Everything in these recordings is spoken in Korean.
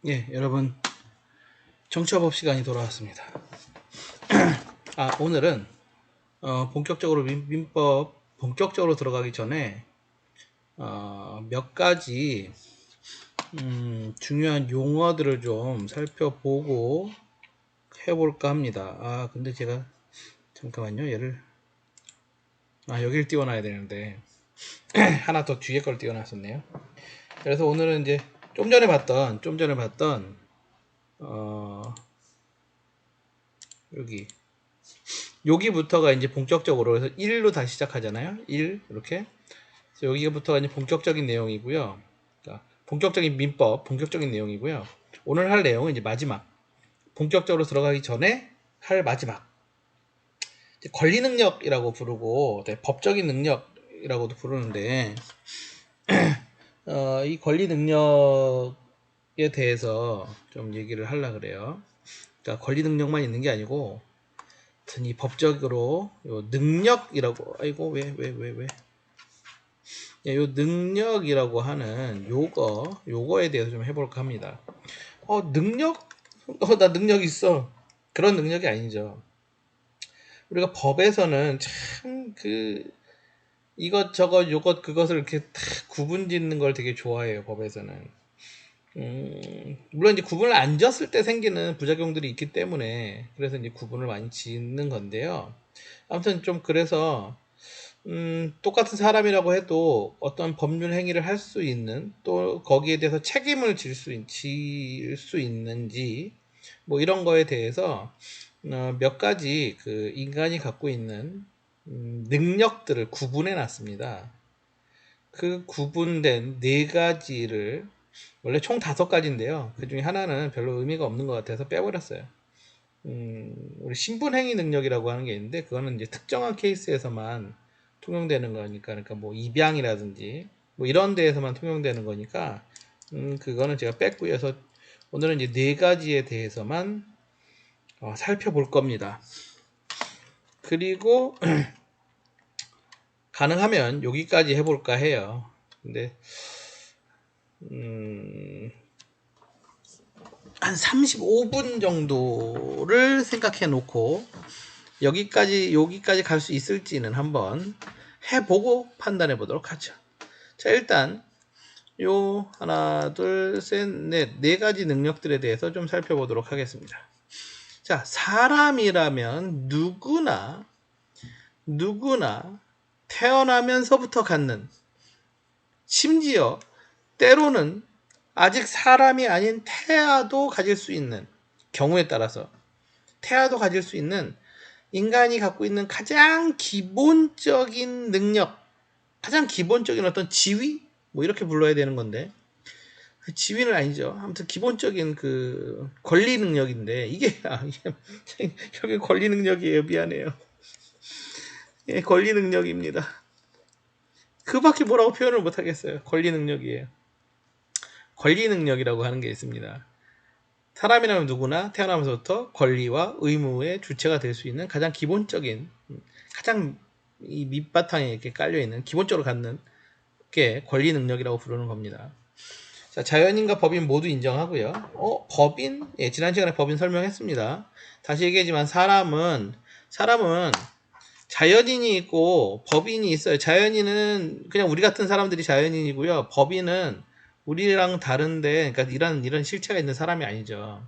예, 여러분 정치화법 시간이 돌아왔습니다. 오늘은 본격적으로 민법 본격적으로 들어가기 전에 몇 가지 중요한 용어들을 좀 살펴보고 해볼까 합니다. 근데 제가 잠깐만요. 여기를 띄워놔야 되는데 하나 더 뒤에 걸 띄워놨었네요. 그래서 오늘은 이제 좀 전에 봤던 여기부터가 이제 본격적으로, 그래서 1로 다시 시작하잖아요. 1 이렇게. 그래서 여기부터가 이제 본격적인 내용이고요. 그러니까 본격적인 민법, 본격적인 내용이고요. 오늘 할 내용은 이제 마지막, 본격적으로 들어가기 전에 할 마지막, 이제 권리 능력이라고 부르고, 법적인 능력이라고도 부르는데, 이 권리 능력에 대해서 좀 얘기를 하려고 그래요. 그러니까 권리 능력만 있는 게 아니고, 이 법적으로 요 능력이라고, 요 능력이라고 하는 요거에 대해서 좀 해볼까 합니다. 능력? 나 능력 있어. 그런 능력이 아니죠. 우리가 법에서는 참 이것저것 요것 그것을 이렇게 다 구분 짓는 걸 되게 좋아해요. 법에서는. 물론 이제 구분을 안 지었을 때 생기는 부작용들이 있기 때문에 그래서 이제 구분을 많이 짓는 건데요. 아무튼 좀 그래서 똑같은 사람이라고 해도 어떤 법률 행위를 할 수 있는, 또 거기에 대해서 책임을 질 수 있는지, 뭐 이런 거에 대해서 몇 가지 그 인간이 갖고 있는 능력들을 구분해 놨습니다. 그 구분된 네 가지를, 원래 총 5가지인데요. 그 중에 하나는 별로 의미가 없는 것 같아서 빼버렸어요. 우리 신분행위 능력이라고 하는 게 있는데, 그거는 이제 특정한 케이스에서만 통용되는 거니까, 그러니까 뭐 입양이라든지 뭐 이런 데에서만 통용되는 거니까, 그거는 제가 뺐고요. 그래서 오늘은 이제 4가지에 대해서만 살펴볼 겁니다. 그리고 가능하면 여기까지 해볼까 해요. 근데 한 35분 정도를 생각해 놓고 여기까지 갈 수 있을지는 한번 해보고 판단해 보도록 하죠. 자, 일단 요 하나 둘셋넷 4가지 능력들에 대해서 좀 살펴보도록 하겠습니다. 자, 사람이라면 누구나 태어나면서부터 갖는, 심지어 때로는 아직 사람이 아닌 태아도 가질 수 있는, 경우에 따라서 태아도 가질 수 있는 인간이 갖고 있는 가장 기본적인 능력, 가장 기본적인 어떤 지위? 뭐 이렇게 불러야 되는 건데, 지위는 아니죠. 아무튼 기본적인 그 권리 능력인데, 여기 권리 능력이에요. 미안해요. 예, 권리 능력입니다. 그 밖에 뭐라고 표현을 못 하겠어요. 권리 능력이에요. 권리 능력이라고 하는 게 있습니다. 사람이라면 누구나 태어나면서부터 권리와 의무의 주체가 될 수 있는 가장 기본적인, 가장 이 밑바탕에 이렇게 깔려있는, 기본적으로 갖는 게 권리 능력이라고 부르는 겁니다. 자, 자연인과 법인 모두 인정하고요. 법인? 예, 지난 시간에 법인 설명했습니다. 다시 얘기하지만 사람은 자연인이 있고 법인이 있어요. 자연인은 그냥 우리 같은 사람들이 자연인이고요. 법인은 우리랑 다른데, 그러니까 이런 실체가 있는 사람이 아니죠.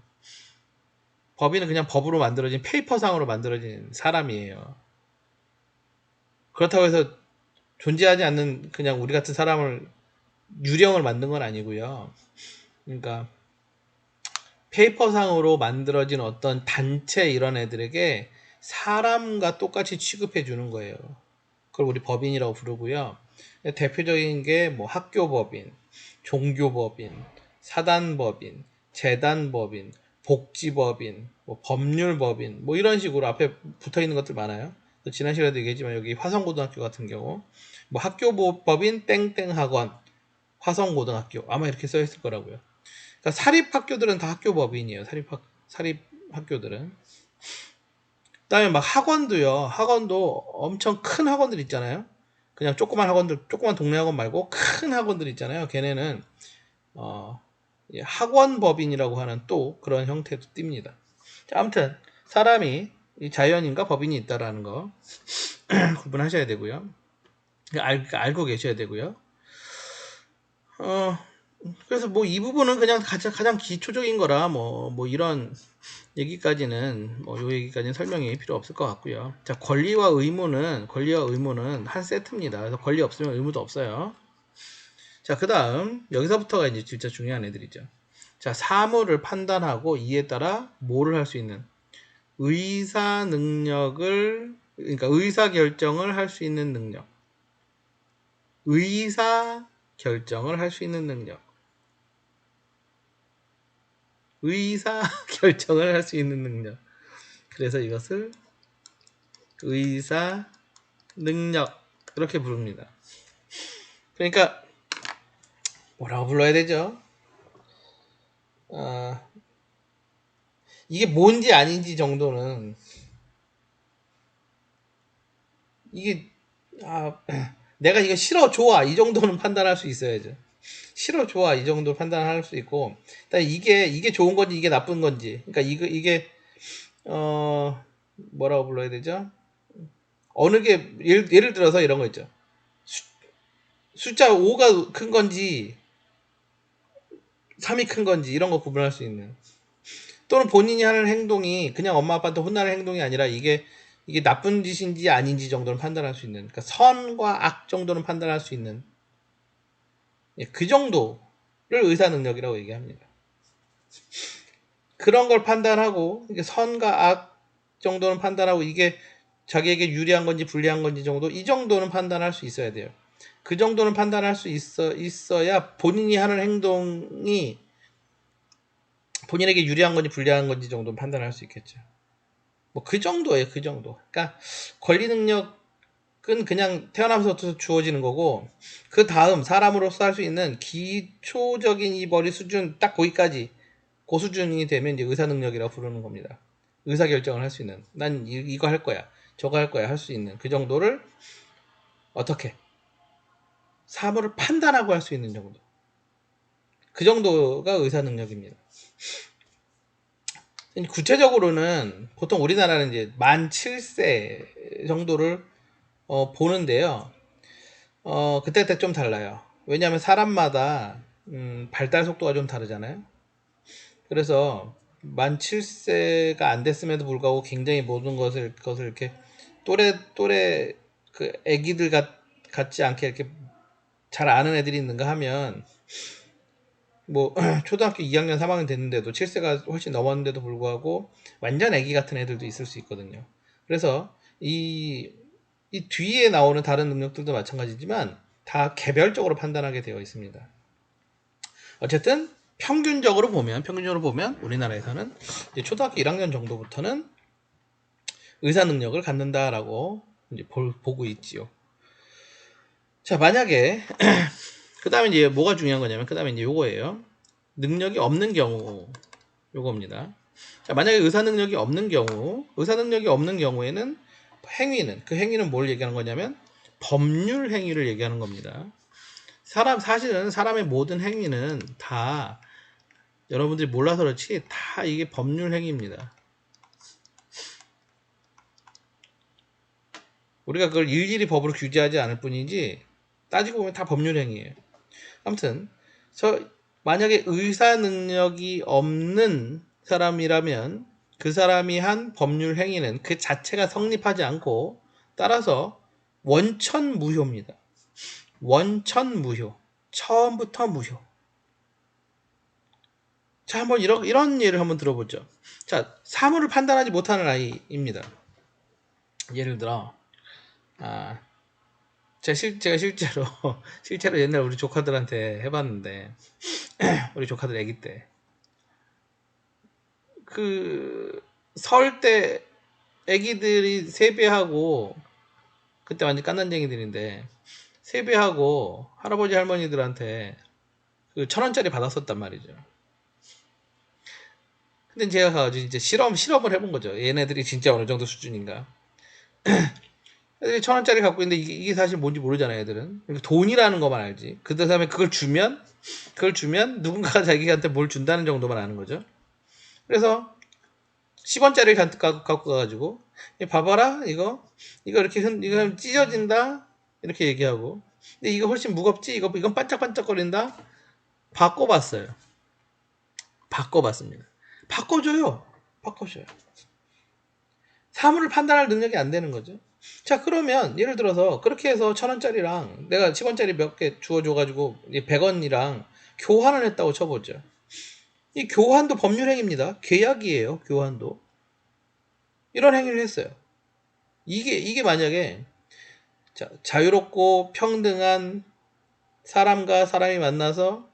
법인은 그냥 법으로 만들어진, 페이퍼상으로 만들어진 사람이에요. 그렇다고 해서 존재하지 않는 그냥 우리 같은 사람을, 유령을 만든 건 아니고요. 그러니까 페이퍼상으로 만들어진 어떤 단체, 이런 애들에게 사람과 똑같이 취급해 주는 거예요. 그걸 우리 법인이라고 부르고요. 대표적인 게 뭐 학교법인, 종교법인, 사단법인, 재단법인, 복지법인, 뭐 법률법인, 뭐 이런 식으로 앞에 붙어 있는 것들 많아요. 지난 시간에도 얘기했지만 여기 화성고등학교 같은 경우 뭐 학교법인 땡땡 학원, 화성고등학교, 아마 이렇게 써 있을 거라고요. 그러니까 사립학교들은 다 학교법인이에요. 사립학교들은. 그다음에 막 학원도 엄청 큰 학원들 있잖아요. 그냥 조그만 학원들, 조그만 동네 학원 말고 큰 학원들 있잖아요. 걔네는 어 학원법인이라고 하는 또 그런 형태도 띱니다. 자, 아무튼 사람이 자연인과 법인이 있다라는 거 구분하셔야 되고요. 알고 계셔야 되고요. 그래서 뭐 이 부분은 그냥 가장 기초적인 거라 뭐 이런 얘기까지는 요 얘기까지는 설명이 필요 없을 것 같고요. 자, 권리와 의무는 한 세트입니다. 그래서 권리 없으면 의무도 없어요. 자, 그 다음 여기서부터가 이제 진짜 중요한 애들이죠. 자, 사물을 판단하고 이에 따라 뭐를 할 수 있는 의사 능력을, 그러니까 의사 결정을 할 수 있는 능력. 의사 결정을 할 수 있는 능력. 의사 결정을 할 수 있는 능력. 그래서 이것을 의사 능력 이렇게 부릅니다. 그러니까 뭐라고 불러야 되죠? 이게 뭔지 아닌지 정도는 이게 내가 이거 싫어 좋아 이 정도는 판단할 수 있어야죠. 싫어 좋아 이 정도 판단할 수 있고, 일단 이게 좋은 건지 이게 나쁜 건지, 그러니까 이게 뭐라고 불러야 되죠? 어느 게 예를 들어서 이런 거 있죠. 숫자 5가 큰 건지 3이 큰 건지 이런 거 구분할 수 있는, 또는 본인이 하는 행동이 그냥 엄마 아빠한테 혼나는 행동이 아니라 이게 나쁜 짓인지 아닌지 정도는 판단할 수 있는, 그러니까 선과 악 정도는 판단할 수 있는, 그 정도를 의사 능력이라고 얘기합니다. 그런 걸 판단하고 이게 선과 악 정도는 판단하고 이게 자기에게 유리한 건지 불리한 건지 정도, 이 정도는 판단할 수 있어야 돼요. 그 정도는 판단할 수 있어야 본인이 하는 행동이 본인에게 유리한 건지 불리한 건지 정도는 판단할 수 있겠죠. 뭐 그 정도예요, 그 정도. 그러니까 권리 능력은 그냥 태어나면서부터 주어지는 거고, 그 다음 사람으로서 할 수 있는 기초적인 이 머리 수준 딱 거기까지, 그 수준이 되면 이제 의사 능력이라고 부르는 겁니다. 의사 결정을 할 수 있는, 난 이거 할 거야, 저거 할 거야 할 수 있는 그 정도를 어떻게 사물을 판단하고 할 수 있는 정도, 그 정도가 의사 능력입니다. 구체적으로는 보통 우리나라는 이제 만 7세 정도를 보는데요. 그때 좀 달라요. 왜냐하면 사람마다 발달 속도가 좀 다르잖아요. 그래서 만 7세가 안 됐음에도 불구하고 굉장히 모든 것을 이렇게 또래 그 애기들 같지 않게 이렇게 잘 아는 애들이 있는가 하면, 뭐 초등학교 2학년 3학년 됐는데도 7세가 훨씬 넘었는데도 불구하고 완전 애기 같은 애들도 있을 수 있거든요. 그래서 이 뒤에 나오는 다른 능력들도 마찬가지지만 다 개별적으로 판단하게 되어 있습니다. 어쨌든 평균적으로 보면 우리나라에서는 이제 초등학교 1학년 정도부터는 의사 능력을 갖는다라고 이제 보고 있지요. 자, 만약에 그 다음에 이제 뭐가 중요한 거냐면, 그 다음에 이제 요거예요. 능력이 없는 경우, 요겁니다. 자, 만약에 의사 능력이 없는 경우에는 그 행위는 뭘 얘기하는 거냐면 법률 행위를 얘기하는 겁니다. 사실은 사람의 모든 행위는 다 여러분들이 몰라서 그렇지 다 이게 법률 행위입니다. 우리가 그걸 일일이 법으로 규제하지 않을 뿐이지 따지고 보면 다 법률 행위예요. 아무튼 만약에 의사 능력이 없는 사람이라면 그 사람이 한 법률 행위는 그 자체가 성립하지 않고, 따라서 원천무효입니다. 원천무효. 처음부터 무효. 자, 한번 이런 예를 한번 들어보죠. 자, 사물을 판단하지 못하는 아이입니다. 예를 들어, 제가 실제로 옛날 우리 조카들한테 해봤는데, 우리 조카들 아기 때, 설 때 애기들이 세배하고, 그때 완전 깐난쟁이들인데 세배하고 할아버지 할머니들한테 그 1,000원짜리 받았었단 말이죠. 근데 제가 가가지고 이제 실험을 해본 거죠. 얘네들이 진짜 어느 정도 수준인가. 애들이 1,000원짜리 갖고 있는데 이게 사실 뭔지 모르잖아요. 애들은 돈이라는 것만 알지. 그 다음에 그걸 주면 그걸 주면 누군가가 자기한테 뭘 준다는 정도만 아는 거죠. 그래서 10원짜리를 잔뜩 갖고 가가지고 봐봐라 이거 이렇게 이거 찢어진다 이렇게 얘기하고 근데 이거 훨씬 무겁지 이건 반짝반짝거린다 바꿔봤어요. 바꿔봤습니다. 바꿔줘요. 사물을 판단할 능력이 안 되는 거죠. 자 그러면 예를 들어서 그렇게 해서 1,000원짜리랑 내가 10원짜리 몇 개 주워줘가지고 100원이랑 교환을 했다고 쳐보죠. 이 교환도 법률행위입니다. 계약이에요. 교환도. 이런 행위를 했어요. 이게 만약에 자유롭고 평등한 사람과 사람이 만나서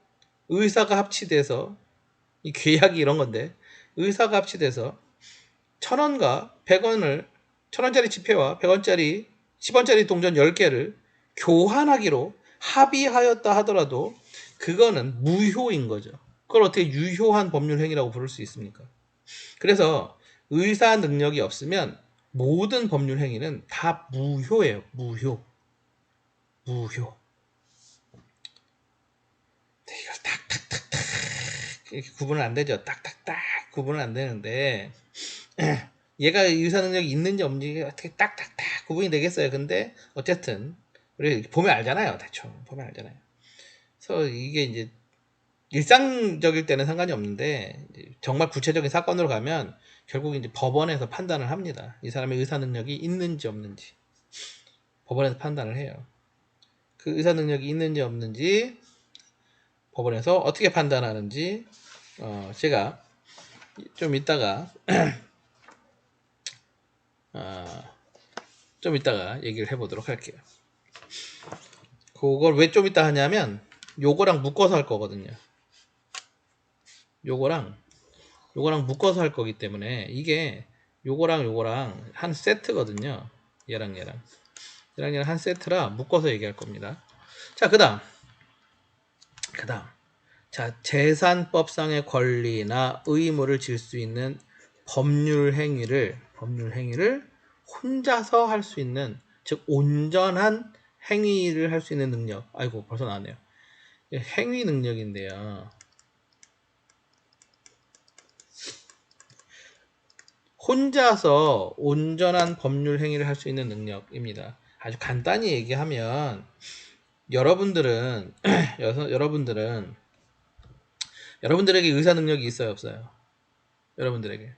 의사가 합치돼서 이 계약이 이런 건데 의사가 합치돼서 1,000원과 100원을 1,000원짜리 지폐와 100원짜리 10원짜리 동전 10개를 교환하기로 합의하였다 하더라도 그거는 무효인 거죠. 그걸 어떻게 유효한 법률 행위라고 부를 수 있습니까? 그래서 의사 능력이 없으면 모든 법률 행위는 다 무효예요. 무효. 이걸 딱딱딱딱 이렇게 구분은 안 되죠. 딱딱딱 구분은 안 되는데 얘가 의사 능력이 있는지 없는지 어떻게 딱딱딱 구분이 되겠어요. 근데 어쨌든 우리 보면 알잖아요. 대충 보면 알잖아요. 그래서 이게 이제 일상적일 때는 상관이 없는데 정말 구체적인 사건으로 가면 결국 이제 법원에서 판단을 합니다. 이 사람의 의사 능력이 있는지 없는지 법원에서 판단을 해요. 그 의사 능력이 있는지 없는지 법원에서 어떻게 판단하는지 제가 좀 이따가 좀 이따가 얘기를 해보도록 할게요. 그걸 왜 좀 이따 하냐면 요거랑 묶어서 할 거거든요. 요거랑 묶어서 할 거기 때문에 이게 요거랑 한 세트거든요. 얘랑 한 세트라 묶어서 얘기할 겁니다. 자, 그다음 자, 재산법상의 권리나 의무를 질 수 있는 법률 행위를 혼자서 할 수 있는, 즉 온전한 행위를 할 수 있는 능력. 아이고 벌써 나왔네요. 행위 능력인데요. 혼자서 온전한 법률 행위를 할 수 있는 능력입니다. 아주 간단히 얘기하면 여러분들은 여러분들에게 의사 능력이 있어요, 없어요? 여러분들에게.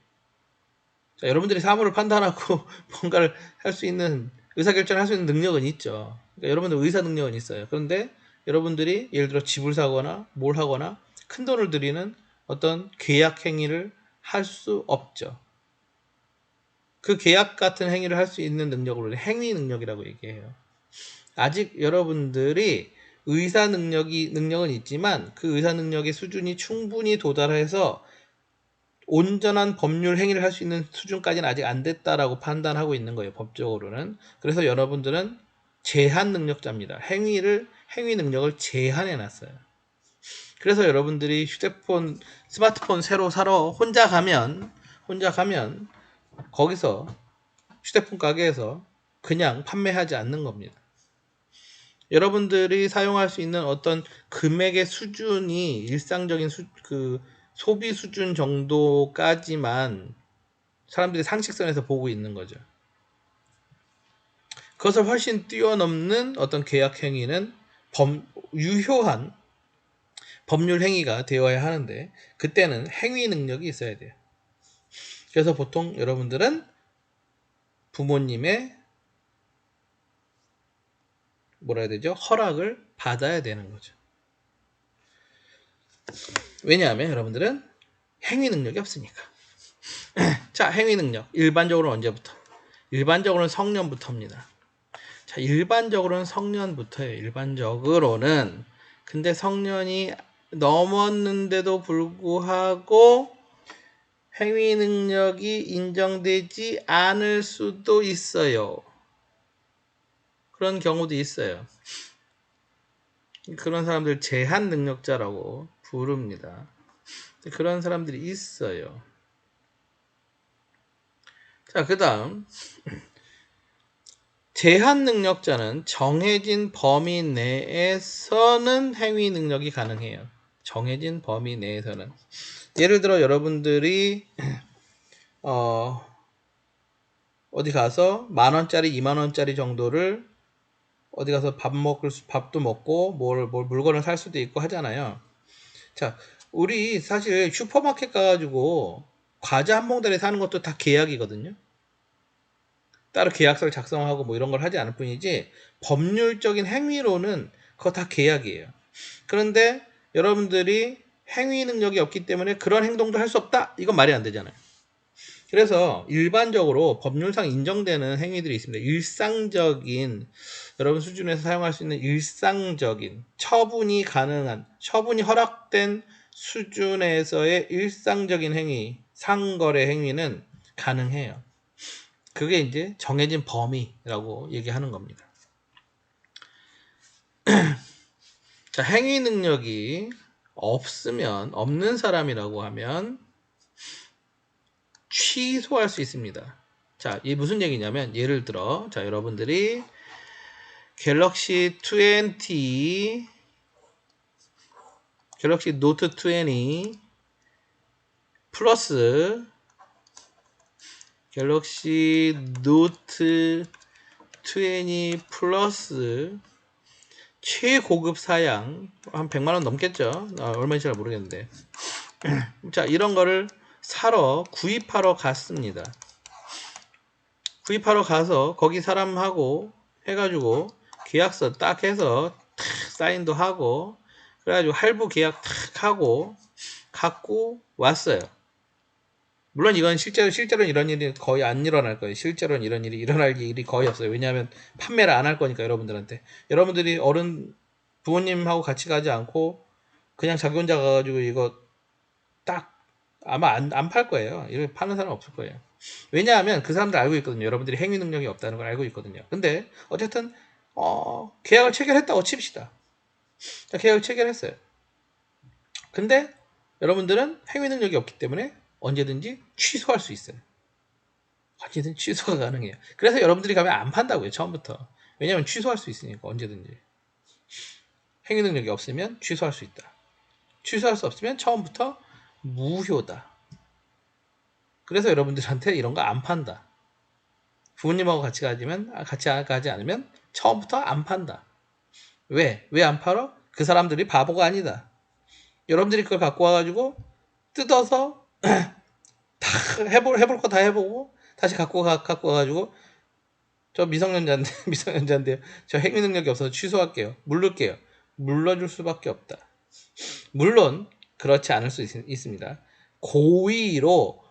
자, 여러분들이 사물을 판단하고 뭔가를 할 수 있는 의사결정을 할 수 있는 능력은 있죠. 그러니까 여러분들 의사 능력은 있어요. 그런데 여러분들이 예를 들어 집을 사거나 뭘 하거나 큰 돈을 들이는 어떤 계약 행위를 할 수 없죠. 그 계약 같은 행위를 할 수 있는 능력을 행위 능력이라고 얘기해요. 아직 여러분들이 의사 능력은 있지만 그 의사 능력의 수준이 충분히 도달해서 온전한 법률 행위를 할 수 있는 수준까지는 아직 안 됐다라고 판단하고 있는 거예요. 법적으로는. 그래서 여러분들은 제한 능력자입니다. 행위 능력을 제한해 놨어요. 그래서 여러분들이 스마트폰 새로 사러 혼자 가면 거기서 휴대폰 가게에서 그냥 판매하지 않는 겁니다. 여러분들이 사용할 수 있는 어떤 금액의 수준이 일상적인 소비 수준 정도까지만 사람들이 상식선에서 보고 있는 거죠. 그것을 훨씬 뛰어넘는 어떤 계약 행위는 유효한 법률 행위가 되어야 하는데 그때는 행위 능력이 있어야 돼요. 그래서 보통 여러분들은 부모님의 허락을 받아야 되는 거죠. 왜냐하면 여러분들은 행위 능력이 없으니까. 자, 행위 능력. 일반적으로 언제부터? 일반적으로는 성년부터입니다. 자, 일반적으로는 성년부터예요. 일반적으로는. 근데 성년이 넘었는데도 불구하고 행위 능력이 인정되지 않을 수도 있어요. 그런 경우도 있어요. 그런 사람들 제한 능력자라고 부릅니다. 그런 사람들이 있어요. 자, 그 다음 제한 능력자는 정해진 범위 내에서는 행위 능력이 가능해요. 정해진 범위 내에서는. 예를 들어 여러분들이 어디 가서 10,000원짜리, 20,000원짜리 정도를 어디 가서 밥도 먹고 뭘 물건을 살 수도 있고 하잖아요. 자, 우리 사실 슈퍼마켓 가가지고 과자 한 봉다리 사는 것도 다 계약이거든요. 따로 계약서를 작성하고 뭐 이런 걸 하지 않을 뿐이지 법률적인 행위로는 그거 다 계약이에요. 그런데 여러분들이 행위 능력이 없기 때문에 그런 행동도 할 수 없다. 이건 말이 안 되잖아요. 그래서 일반적으로 법률상 인정되는 행위들이 있습니다. 일상적인 여러분 수준에서 사용할 수 있는 일상적인 처분이 가능한 처분이 허락된 수준에서의 일상적인 행위, 상거래 행위는 가능해요. 그게 이제 정해진 범위라고 얘기하는 겁니다. 자, 행위 능력이 없는 사람이라고 하면 취소할 수 있습니다. 자, 이게 무슨 얘기냐면 예를 들어 자, 여러분들이 갤럭시 노트 20 플러스 갤럭시 노트 20 플러스 최고급 사양 한 100만원 넘겠죠. 얼마인지 잘 모르겠는데 자, 이런 거를 구입하러 갔습니다. 구입하러 가서 거기 사람하고 해가지고 계약서 딱 해서 탁 사인도 하고 그래가지고 할부 계약 탁 하고 갖고 왔어요. 물론 이건 실제로는 이런 일이 거의 안 일어날 거예요. 실제로는 이런 일이 일어날 일이 거의 없어요. 왜냐하면 판매를 안 할 거니까 여러분들한테. 여러분들이 부모님하고 같이 가지 않고 그냥 자기 혼자 가가지고 이거 딱 아마 안 팔 거예요. 이렇게 파는 사람 없을 거예요. 왜냐하면 그 사람들 알고 있거든요. 여러분들이 행위 능력이 없다는 걸 알고 있거든요. 근데 어쨌든 계약을 체결했다고 칩시다. 자, 계약을 체결했어요. 근데 여러분들은 행위 능력이 없기 때문에 언제든지 취소할 수 있어요. 언제든 취소가 가능해요. 그래서 여러분들이 가면 안 판다고요. 처음부터. 왜냐하면 취소할 수 있으니까 언제든지. 행위 능력이 없으면 취소할 수 있다. 취소할 수 없으면 처음부터 무효다. 그래서 여러분들한테 이런 거 안 판다. 부모님하고 같이 가지 않으면 처음부터 안 판다. 왜 안 팔어? 그 사람들이 바보가 아니다. 여러분들이 그걸 갖고 와가지고 뜯어서 다 해볼 거 다 해보고 다시 갖고 와가지고 저 미성년자인데 저 행위 능력이 없어서 취소할게요. 물를게요. 물러줄 수밖에 없다. 물론 그렇지 않을 수 있습니다. 고의로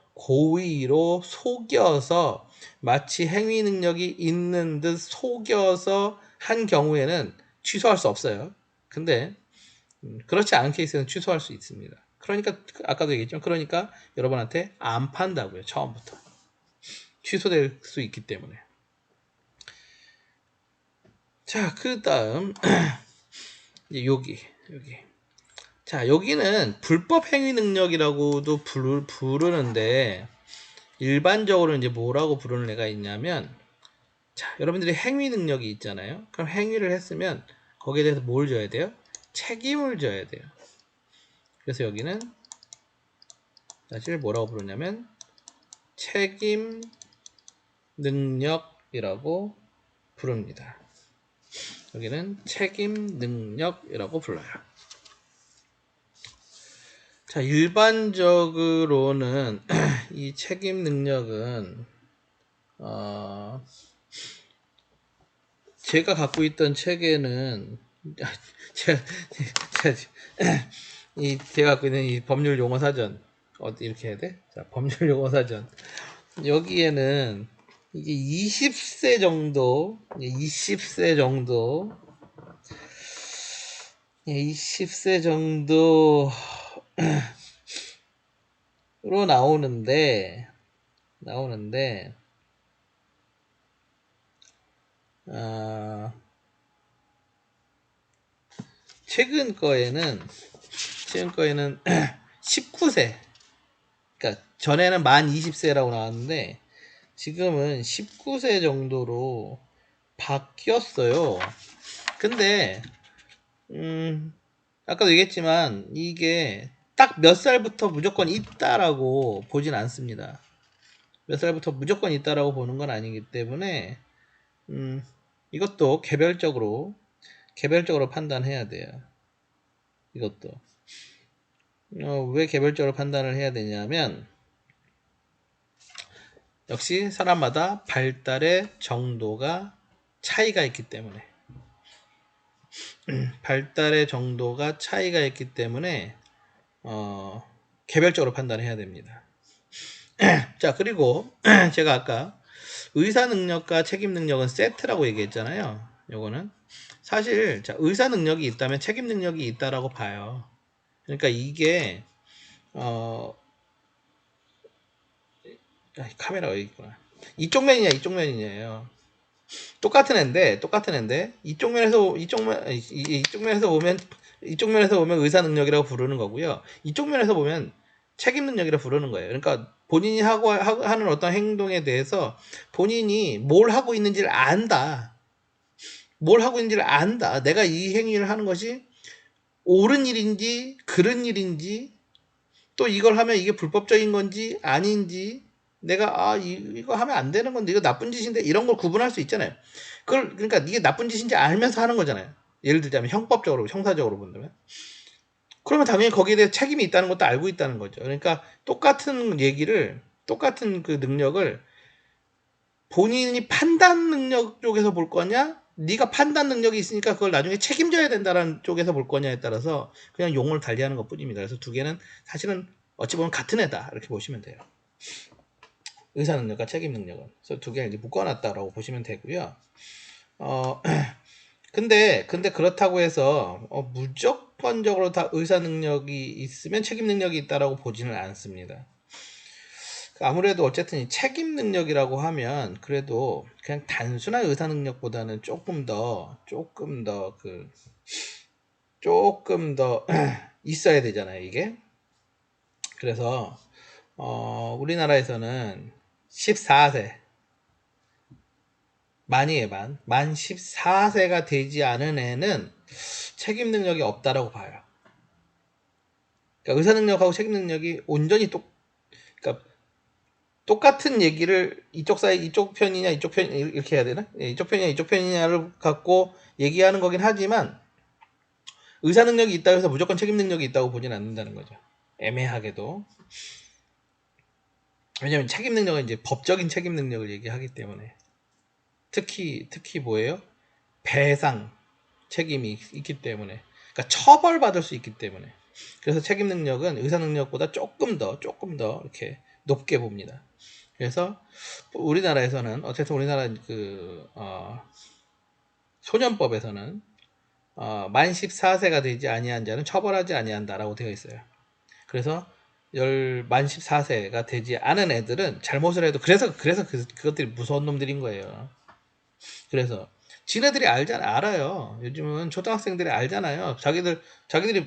속여서 마치 행위 능력이 있는 듯 속여서 한 경우에는 취소할 수 없어요. 근데 그렇지 않은 케이스는 취소할 수 있습니다. 그러니까 아까도 얘기했죠. 그러니까 여러분한테 안 판다고요. 처음부터. 취소될 수 있기 때문에. 자, 그 다음 여기 자, 여기는 불법 행위 능력이라고도 부르는데 일반적으로 이제 뭐라고 부르는 애가 있냐면 자, 여러분들이 행위 능력이 있잖아요. 그럼 행위를 했으면 거기에 대해서 뭘 져야 돼요? 책임을 져야 돼요. 그래서 여기는 사실 뭐라고 부르냐면 책임 능력이라고 부릅니다. 여기는 책임 능력이라고 불러요. 자, 일반적으로는 이 책임 능력은 제가 갖고 있던 책에는 제가 갖고 있는 이 법률 용어 사전 이렇게 해야 돼? 자, 법률 용어 사전 여기에는 이게 20세 정도 20세 정도로 나오는데 최근 거에는 19세 그러니까 전에는 만 20세라고 나왔는데 지금은 19세 정도로 바뀌었어요. 근데 아까도 얘기했지만 이게 딱 몇 살부터 무조건 있다라고 보진 않습니다. 몇 살부터 무조건 있다라고 보는 건 아니기 때문에 이것도 개별적으로 판단해야 돼요. 이것도 왜 개별적으로 판단을 해야 되냐면 역시 사람마다 발달의 정도가 차이가 있기 때문에 개별적으로 판단해야 됩니다. 자, 그리고 제가 아까 의사 능력과 책임 능력은 세트라고 얘기했잖아요. 요거는 사실 자, 의사 능력이 있다면 책임 능력이 있다라고 봐요. 그러니까 이게 카메라가 여기 있구나. 이쪽 면이냐 이쪽 면이냐예요. 똑같은 애인데 이쪽 면에서 보면 의사 능력이라고 부르는 거고요. 이쪽 면에서 보면 책임 능력이라고 부르는 거예요. 그러니까 본인이 하는 어떤 행동에 대해서 본인이 뭘 하고 있는지를 안다. 내가 이 행위를 하는 것이 옳은 일인지 그른 일인지 또 이걸 하면 이게 불법적인 건지 아닌지 내가 이거 하면 안 되는 건데 이거 나쁜 짓인데 이런 걸 구분할 수 있잖아요. 그러니까 이게 나쁜 짓인지 알면서 하는 거잖아요. 예를 들자면 형법적으로 형사적으로 본다면 그러면 당연히 거기에 대해 책임이 있다는 것도 알고 있다는 거죠. 그러니까 똑같은 그 능력을 본인이 판단 능력 쪽에서 볼 거냐 네가 판단 능력이 있으니까 그걸 나중에 책임져야 된다는 쪽에서 볼 거냐에 따라서 그냥 용어를 달리하는 것 뿐입니다. 그래서 두 개는 사실은 어찌 보면 같은 애다 이렇게 보시면 돼요. 의사 능력과 책임 능력은 그래서 두 개를 이제 묶어놨다라고 보시면 되고요. 근데 그렇다고 해서 무조건적으로 다 의사 능력이 있으면 책임 능력이 있다라고 보지는 않습니다. 아무래도 어쨌든 이 책임 능력이라고 하면 그래도 그냥 단순한 의사 능력보다는 조금 더 있어야 되잖아요, 이게. 그래서 우리나라에서는 14세 만 14세가 되지 않은 애는 책임 능력이 없다라고 봐요. 그러니까 의사 능력하고 책임 능력이 온전히 그러니까 똑같은 얘기를 이쪽 편이냐 이쪽 편 이렇게 해야 되나? 이쪽 편이냐 이쪽 편이냐를 갖고 얘기하는 거긴 하지만 의사 능력이 있다고 해서 무조건 책임 능력이 있다고 보진 않는다는 거죠. 애매하게도. 왜냐면 책임 능력은 이제 법적인 책임 능력을 얘기하기 때문에 특히 뭐예요? 배상 책임이 있기 때문에 그러니까 처벌받을 수 있기 때문에 그래서 책임 능력은 의사 능력보다 조금 더 이렇게 높게 봅니다. 그래서 우리나라에서는 어쨌든 우리나라 소년법에서는 만 14세가 되지 아니한 자는 처벌하지 아니한다라고 되어 있어요. 그래서 만 14세가 되지 않은 애들은 잘못을 해도 그래서 그것들이 무서운 놈들인 거예요. 그래서 지네들이 알아요. 요즘은 초등학생들이 알잖아요. 자기들이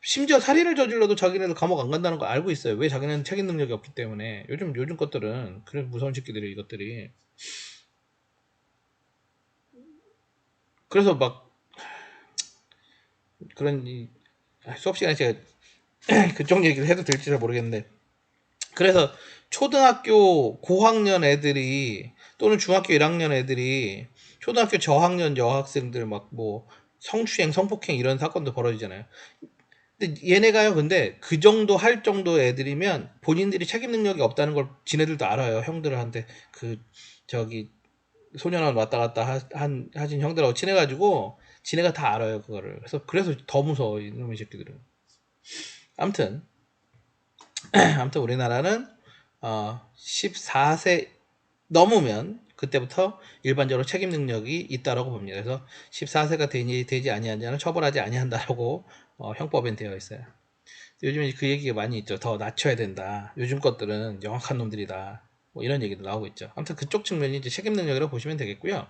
심지어 살인을 저질러도 자기네들 감옥 안 간다는 거 알고 있어요. 왜? 자기네는 책임 능력이 없기 때문에. 요즘 것들은 그래 무서운 새끼들이 이것들이. 그래서 막 그런 수업 시간에 제가 그쪽 얘기를 해도 될지 잘 모르겠는데 그래서 초등학교 고학년 애들이 또는 중학교 1학년 애들이 초등학교 저학년 여학생들 막 뭐 성추행, 성폭행 이런 사건도 벌어지잖아요. 근데 얘네가요, 근데 그 정도 할 정도 애들이면 본인들이 책임 능력이 없다는 걸 지네들도 알아요. 형들한테 저기 소년원 왔다 갔다 하신 형들하고 친해가지고 지네가 다 알아요 그거를. 그래서 더 무서워 이놈의 새끼들은. 아무튼 우리나라는 14세 넘으면 그때부터 일반적으로 책임 능력이 있다라고 봅니다. 그래서 14세가 되지 아니한 자는 처벌하지 아니한다라고 형법엔 되어 있어요. 요즘에 그 얘기가 많이 있죠. 더 낮춰야 된다. 요즘 것들은 영악한 놈들이다. 뭐 이런 얘기도 나오고 있죠. 아무튼 그쪽 측면이 이제 책임 능력이라고 보시면 되겠고요.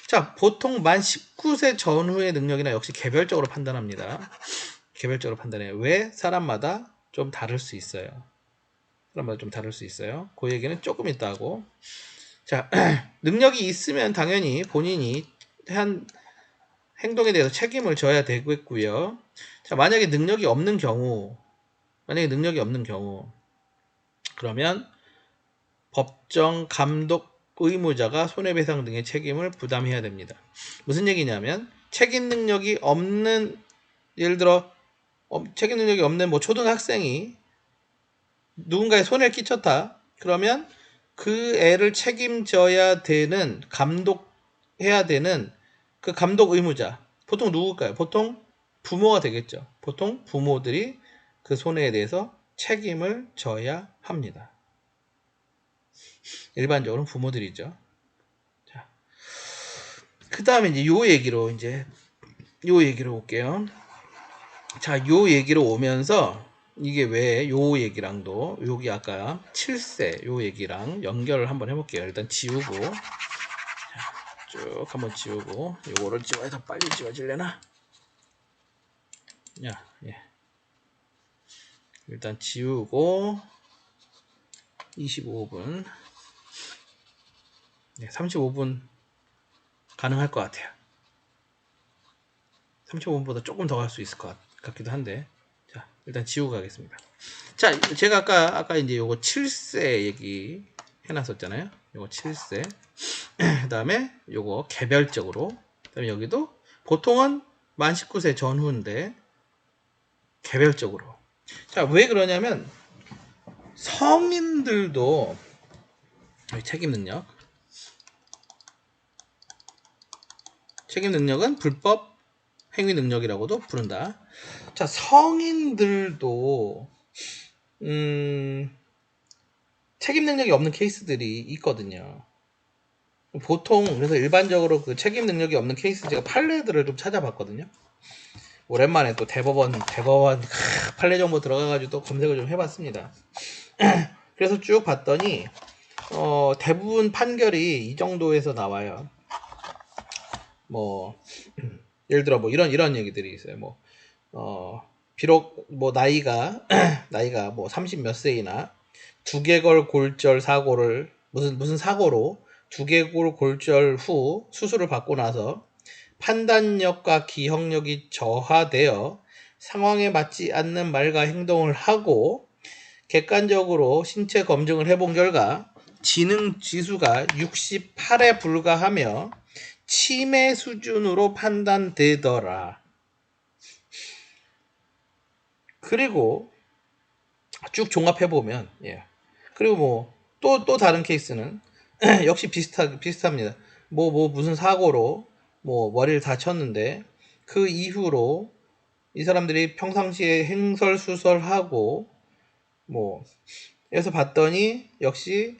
자, 보통 만 19세 전후의 능력이나 역시 개별적으로 판단합니다. 개별적으로 판단해요. 왜? 사람마다 좀 다를 수 있어요. 그 얘기는 조금 있다 하고 자, 능력이 있으면 당연히 본인이 한 행동에 대해서 책임을 져야 되겠고요. 자, 만약에 능력이 없는 경우, 그러면 법정 감독 의무자가 손해배상 등의 책임을 부담해야 됩니다. 무슨 얘기냐면 책임 능력이 없는, 예를 들어 책임 능력이 없는 뭐 초등학생이 누군가의 손해를 끼쳤다. 그러면 그 애를 책임져야 되는, 감독해야 되는 그 감독 의무자, 보통 누굴까요? 보통 부모가 되겠죠. 보통 부모들이 그 손해에 대해서 책임을 져야 합니다. 일반적으로는 부모들이죠. 자, 그 다음에 이제 요 얘기로 올게요. 자, 요 얘기로 오면서 이게 왜 요 얘기랑도, 여기 아까 7세 요 얘기랑 연결을 한번 해볼게요. 일단 지우고, 쭉 한번 지우고, 요거를 지워야 더 빨리 지워질려나? 야, 예. 일단 지우고 25분, 네, 35분 가능할 것 같아요. 35분보다 조금 더 갈 수 있을 것 같기도 한데, 자, 일단 지우고 가겠습니다. 자, 제가 아까 이제 요거 7세 얘기 해놨었잖아요. 요거 7세. 그 다음에 요거 개별적으로. 그 다음에 여기도 보통은 만 19세 전후인데 개별적으로. 자, 왜 그러냐면 성인들도 책임 능력은 불법 행위 능력이라고도 부른다. 자, 성인들도 책임 능력이 없는 케이스들이 있거든요. 보통 그래서 일반적으로 그 책임 능력이 없는 케이스, 제가 판례들을 좀 찾아봤거든요. 오랜만에 또 대법원 판례 정보 들어가가지고 또 검색을 좀 해봤습니다. 그래서 쭉 봤더니 대부분 판결이 이 정도에서 나와요. 뭐 예를 들어 뭐 이런 얘기들이 있어요. 뭐 비록 뭐 나이가 뭐 30 몇 세이나 두개골 골절 사고를 무슨 사고로 두개골 골절 후 수술을 받고 나서 판단력과 기억력이 저하되어 상황에 맞지 않는 말과 행동을 하고 객관적으로 신체 검증을 해본 결과 지능 지수가 68에 불과하며 치매 수준으로 판단되더라. 그리고 쭉 종합해보면, 예. 그리고 뭐 또 다른 케이스는 역시 비슷합니다. 무슨 사고로 뭐 머리를 다쳤는데 그 이후로 이 사람들이 평상시에 행설수설하고 뭐 해서 봤더니 역시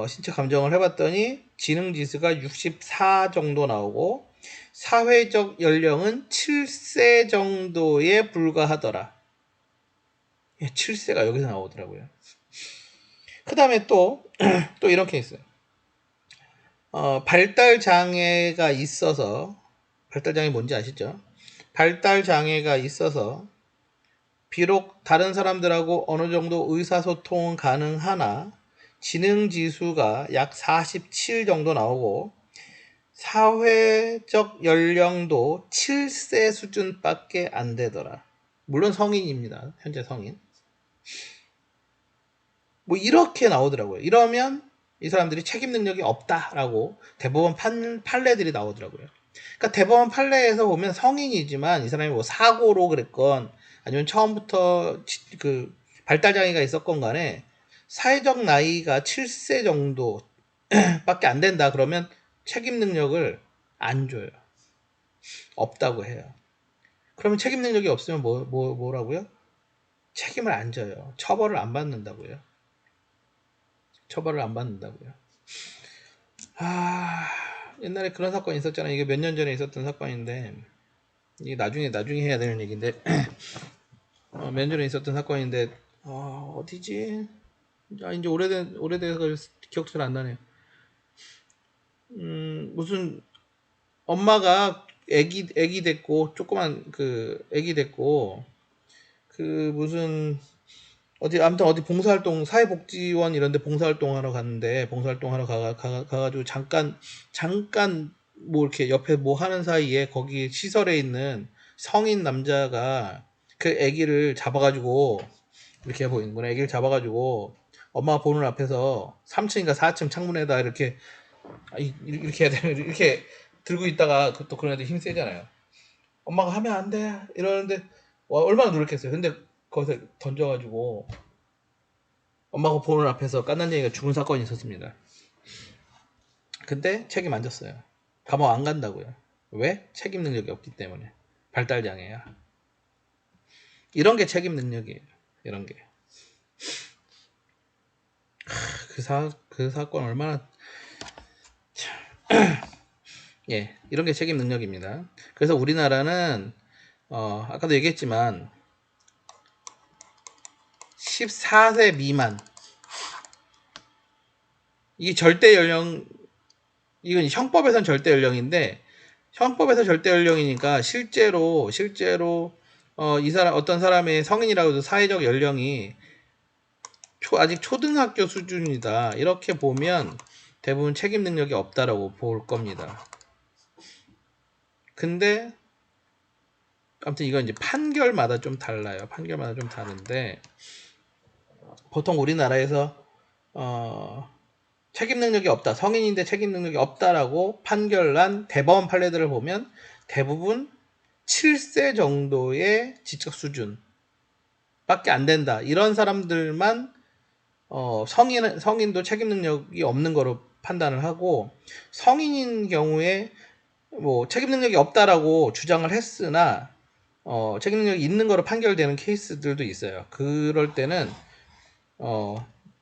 신체 감정을 해봤더니 지능지수가 64 정도 나오고 사회적 연령은 7세 정도에 불과하더라. 7세가 여기서 나오더라고요. 그 다음에 또 이런 케이스. 발달장애가 있어서, 발달장애 뭔지 아시죠? 발달장애가 있어서 비록 다른 사람들하고 어느 정도 의사소통은 가능하나 지능지수가 약 47 정도 나오고 사회적 연령도 7세 수준밖에 안 되더라. 물론 성인입니다. 현재 성인. 뭐 이렇게 나오더라고요. 이러면 이 사람들이 책임 능력이 없다라고 대법원 판례들이 나오더라고요. 그러니까 대법원 판례에서 보면 성인이지만 이 사람이 뭐 사고로 그랬건 아니면 처음부터 그 발달장애가 있었건 간에 사회적 나이가 7세 정도밖에 안 된다 그러면 책임 능력을 안 줘요. 없다고 해요. 그러면 책임 능력이 없으면 뭐라고요? 책임을 안 져요. 처벌을 안 받는다고요. 처벌을 안 받는다고요. 옛날에 그런 사건이 있었잖아요. 이게 몇 년 전에 있었던 사건인데, 이게 나중에 해야 되는 얘기인데, 몇 년 전에 있었던 사건인데, 어디지? 이제 오래돼서 기억도 잘 안 나네요. 무슨, 엄마가 애기 됐고, 조그만 애기 됐고, 무슨, 아무튼 어디 봉사활동, 사회복지원 이런 데 봉사활동 하러 갔는데, 봉사활동 하러 가가지고 잠깐 뭐 이렇게 옆에 뭐 하는 사이에 거기 시설에 있는 성인 남자가 그 아기를 잡아가지고, 이렇게 보이는구나. 아기를 잡아가지고 엄마가 보는 앞에서 3층인가 4층 창문에다 이렇게, 이렇게 해야 되는, 이렇게 들고 있다가 또 그런 애들 힘 세잖아요. 엄마가 하면 안 돼 이러는데 와, 얼마나 노력했어요. 근데 거기서 던져가지고 엄마가 보는 앞에서 깐난쟁이가 죽은 사건이 있었습니다. 근데 책임 안 졌어요. 감옥 안 간다고요. 왜? 책임 능력이 없기 때문에. 발달장애야. 이런 게 책임 능력이에요. 이런 게. 그 사건 얼마나, 예, 이런 게 책임 능력입니다. 그래서 우리나라는, 아까도 얘기했지만, 14세 미만. 이게 절대 연령, 이건 형법에선 절대 연령인데, 형법에서 절대 연령이니까 실제로 이 사람, 어떤 사람의 성인이라고 해도 사회적 연령이 아직 초등학교 수준이다 이렇게 보면 대부분 책임 능력이 없다라고 볼 겁니다. 근데 아무튼 이건 이제 판결마다 좀 달라요. 판결마다 좀 다른데 보통 우리나라에서 책임 능력이 없다, 성인인데 책임 능력이 없다라고 판결난 대법원 판례들을 보면 대부분 7세 정도의 지적 수준 밖에 안 된다. 이런 사람들만 성인도 책임 능력이 없는 거로 판단을 하고, 성인인 경우에 뭐 책임 능력이 없다라고 주장을 했으나 책임 능력이 있는 거로 판결되는 케이스들도 있어요. 그럴 때는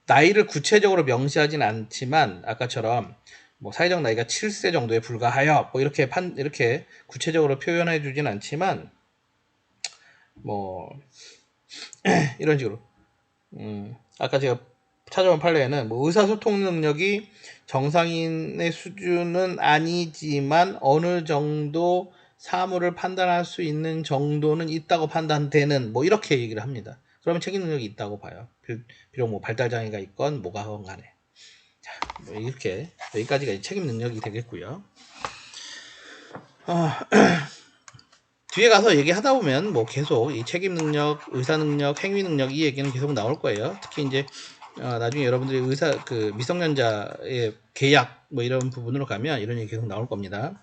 나이를 구체적으로 명시하진 않지만 아까처럼 뭐 사회적 나이가 7세 정도에 불과하여 뭐 이렇게 구체적으로 표현해 주진 않지만 뭐 이런 식으로 아까 제가 찾아본 판례에는 뭐 의사소통 능력이 정상인의 수준은 아니지만 어느 정도 사물을 판단할 수 있는 정도는 있다고 판단되는 뭐 이렇게 얘기를 합니다. 그러면 책임 능력이 있다고 봐요. 비록 뭐 발달장애가 있건 뭐가 하건 간에. 자, 뭐 이렇게 여기까지가 책임 능력이 되겠고요. 뒤에 가서 얘기하다 보면 뭐 계속 이 책임 능력, 의사 능력, 행위 능력 이 얘기는 계속 나올 거예요. 특히 이제 나중에 여러분들이 미성년자의 계약 뭐 이런 부분으로 가면 이런 얘기 계속 나올 겁니다.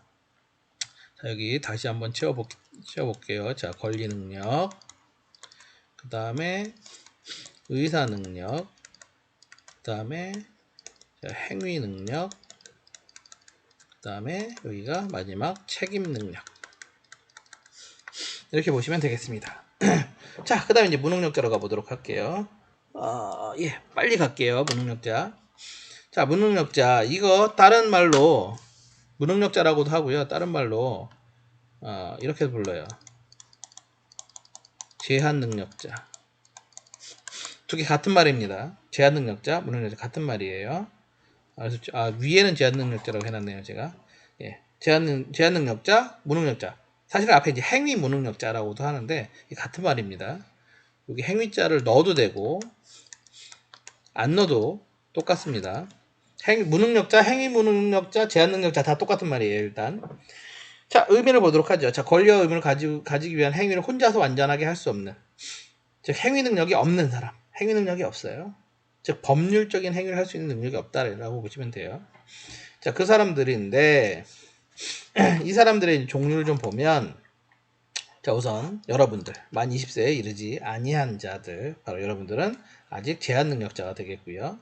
자, 여기 다시 한번 채워볼게요. 자, 권리 능력, 그 다음에 의사 능력, 그 다음에 행위 능력, 그 다음에 여기가 마지막 책임 능력. 이렇게 보시면 되겠습니다. 자, 그 다음에 이제 무능력자로 가보도록 할게요. 예, 빨리 갈게요. 무능력자. 자, 무능력자. 이거 다른 말로 무능력자라고도 하고요. 다른 말로 이렇게 불러요. 제한능력자. 두 개 같은 말입니다. 제한능력자, 무능력자 같은 말이에요. 위에는 제한능력자라고 해놨네요. 제가. 예, 제한능력자, 무능력자. 사실 앞에 이제 행위 무능력자라고도 하는데 같은 말입니다. 여기 행위자를 넣어도 되고 안 넣어도 똑같습니다. 무능력자, 행위 무능력자, 제한능력자 다 똑같은 말이에요. 일단 자, 의미를 보도록 하죠. 자, 권리와 의무를 가지기 위한 행위를 혼자서 완전하게 할 수 없는, 즉 행위 능력이 없는 사람, 행위 능력이 없어요. 즉 법률적인 행위를 할 수 있는 능력이 없다라고 보시면 돼요. 자, 그 사람들인데 이 사람들의 종류를 좀 보면, 자, 우선 여러분들 만 20세에 이르지 아니한 자들, 바로 여러분들은 아직 제한 능력자가 되겠고요.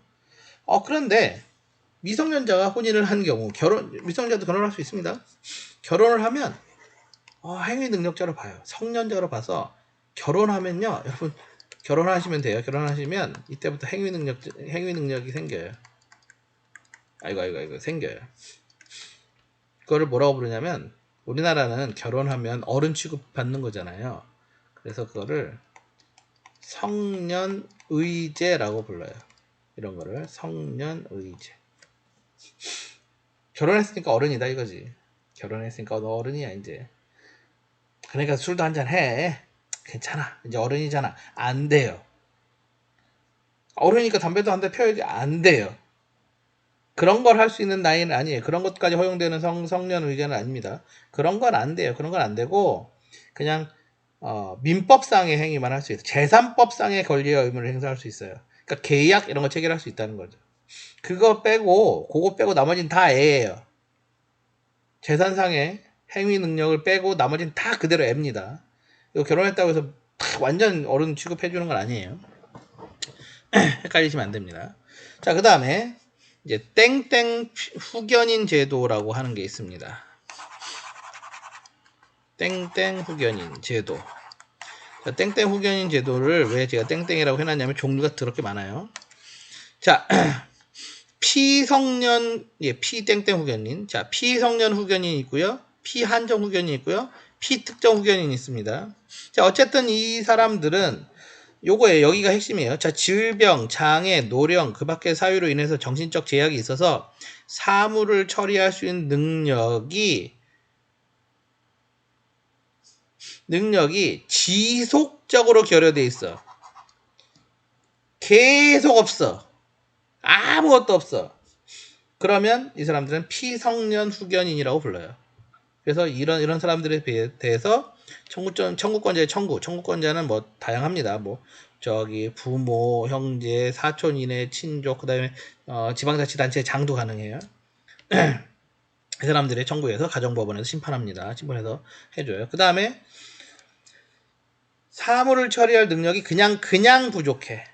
그런데 미성년자가 혼인을 한 경우, 미성년자도 결혼할 수 있습니다. 결혼을 하면 행위 능력자로 봐요. 성년자로 봐서 결혼하면요, 여러분 결혼하시면 돼요. 결혼하시면 이때부터 행위 능력이 생겨요. 아이고 생겨요. 그거를 뭐라고 부르냐면, 우리나라는 결혼하면 어른 취급 받는 거잖아요. 그래서 그거를 성년의제라고 불러요. 이런 거를 성년의제. 결혼했으니까 어른이다 이거지. 결혼했으니까 너 어른이야 이제. 그러니까 술도 한잔 해. 괜찮아. 이제 어른이잖아. 안 돼요. 어른이니까 담배도 한 대 펴야지. 안 돼요. 그런 걸 할 수 있는 나이는 아니에요. 그런 것까지 허용되는 성년 의견은 아닙니다. 그런 건 안 돼요. 그런 건 안 되고 그냥 민법상의 행위만 할 수 있어요. 재산법상의 권리와 의무를 행사할 수 있어요. 그러니까 계약 이런 거 체결할 수 있다는 거죠. 그거 빼고 나머지는 다 애예요. 재산상의 행위 능력을 빼고 나머지는 다 그대로 애입니다. 이거 결혼했다고 해서 완전 어른 취급해주는 건 아니에요. 헷갈리시면 안 됩니다. 자, 그 다음에 이제 땡땡 후견인 제도라고 하는 게 있습니다. 땡땡 후견인 제도. 자, 땡땡 후견인 제도를 왜 제가 땡땡이라고 해놨냐면 종류가 더럽게 많아요. 자, 피성년, 피땡땡 후견인. 자, 피성년 후견인 있고요. 피한정 후견인 있고요. 피특정 후견인 있습니다. 자, 어쨌든 이 사람들은 요거예요. 여기가 핵심이에요. 자, 질병, 장애, 노령, 그 밖의 사유로 인해서 정신적 제약이 있어서 사무를 처리할 수 있는 능력이 지속적으로 결여돼 있어. 계속 없어. 아무것도 없어. 그러면 이 사람들은 피성년 후견인이라고 불러요. 그래서 이런 사람들에 대해서 청구권자의 청구권자는 뭐 다양합니다. 뭐 저기 부모, 형제, 사촌 이내 친족, 그다음에 지방자치단체 장도 가능해요. 이 사람들의 청구해서 가정법원에서 심판합니다. 심판해서 해줘요. 그 다음에 사무를 처리할 능력이 그냥 부족해.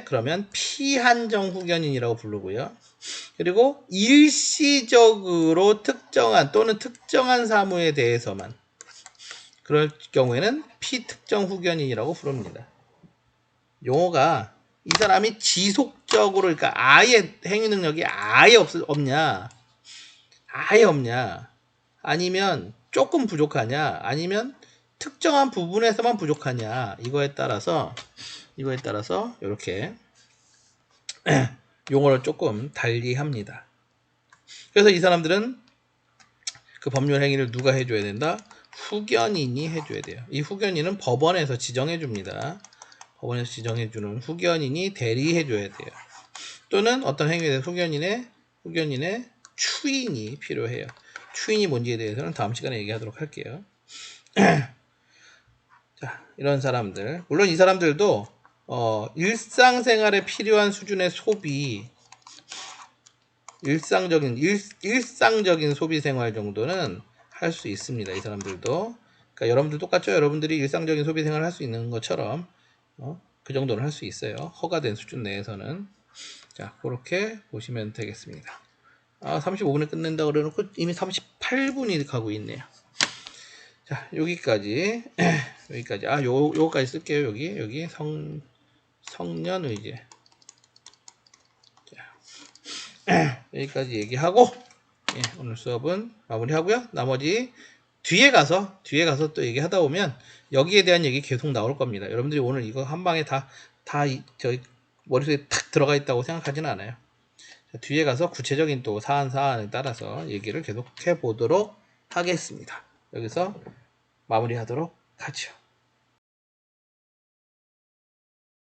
그러면 피한정 후견인이라고 부르고요. 그리고 일시적으로 특정한 사무에 대해서만 그럴 경우에는 피특정 후견인이라고 부릅니다. 용어가 이 사람이 지속적으로 그러니까 아예 행위 능력이 아예 없냐 아니면 조금 부족하냐 아니면 특정한 부분에서만 부족하냐 이거에 따라서 이렇게 용어를 조금 달리 합니다. 그래서 이 사람들은 그 법률 행위를 누가 해줘야 된다? 후견인이 해줘야 돼요. 이 후견인은 법원에서 지정해줍니다. 법원에서 지정해주는 후견인이 대리해줘야 돼요. 또는 어떤 행위에 대해서 후견인의 추인이 필요해요. 추인이 뭔지에 대해서는 다음 시간에 얘기하도록 할게요. 자, 이런 사람들. 물론 이 사람들도 일상생활에 필요한 수준의 소비, 일상적인 소비 생활 정도는 할 수 있습니다. 이 사람들도. 그러니까 여러분들 똑같죠? 여러분들이 일상적인 소비 생활을 할 수 있는 것처럼 그 정도는 할 수 있어요. 허가된 수준 내에서는. 자, 그렇게 보시면 되겠습니다. 35분에 끝낸다 그래놓고 이미 38분이 가고 있네요. 자, 여기까지. 요거까지 쓸게요. 여기 성년의제. 여기까지 얘기하고 오늘 수업은 마무리하고요. 나머지 뒤에 가서 또 얘기하다 보면 여기에 대한 얘기 계속 나올 겁니다. 여러분들이 오늘 이거 한 방에 다 저희 머릿속에 탁 들어가 있다고 생각하지는 않아요. 뒤에 가서 구체적인 또 사안에 따라서 얘기를 계속 해보도록 하겠습니다. 여기서 마무리하도록 하죠.